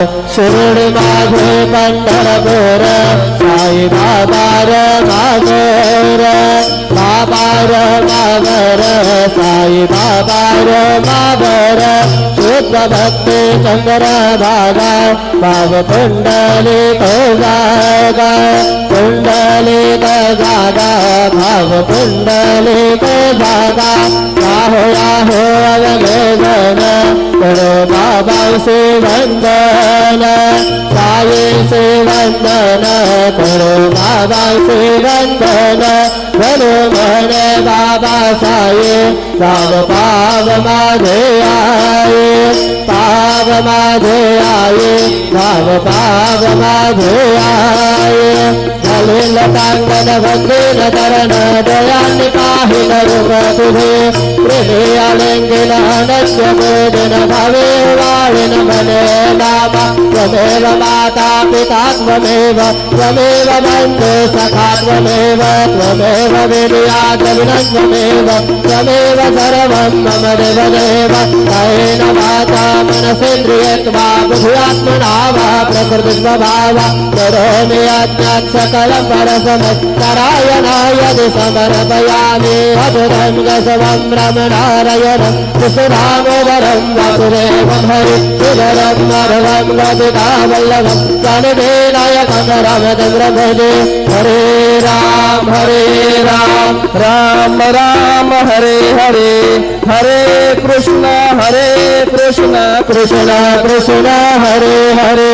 शिर्डी माझे पंढरपूर साई बाबा मागोर बाबा मागर साई बाबा मागर शुद्ध भक्ती चंद्र भागा भाव कुंडली तो जागा कुंडली तो जागा भाव कुंडली तो जागा राहो राहो अगले जन करो बाबा से वंदन साई से वंदन करो बाबा से वंदन करो मने बाबा साई पाव पाव माझे आए पाव माझे आए पाव पाव माझे आए दलिल कांगन भक्तीन चरण दयानि पाहिन रूप तुझे प्रेमी आलिंगिन अनन्य मोदन भावे वाळिन मने नाम त्वमेव माता पिता त्वमेव त्वमेव बन्धु सखा त्वमेव त्वमेव विद्या द्रविणं त्वमेव त्वमेव सर्वं मम देवदेव कायेन वाचा मनसेन्द्रियत्वा बुद्ध्यात्मना वा प्रकृतिस्वभावा करोमि यज्ञात् सकलं परसमस्तरायणाय समर्पयामि अद्भुतं गसवं रमणारयणं कुसुरामोदरं वासुदेवं हरि सुधरं मधवं गदिता वल्लभं प्रणिधीनायकं रामचन्द्रं भजे हरे राम राम राम हरे हरे हरे कृष्ण कृष्ण कृष्ण हरे हरे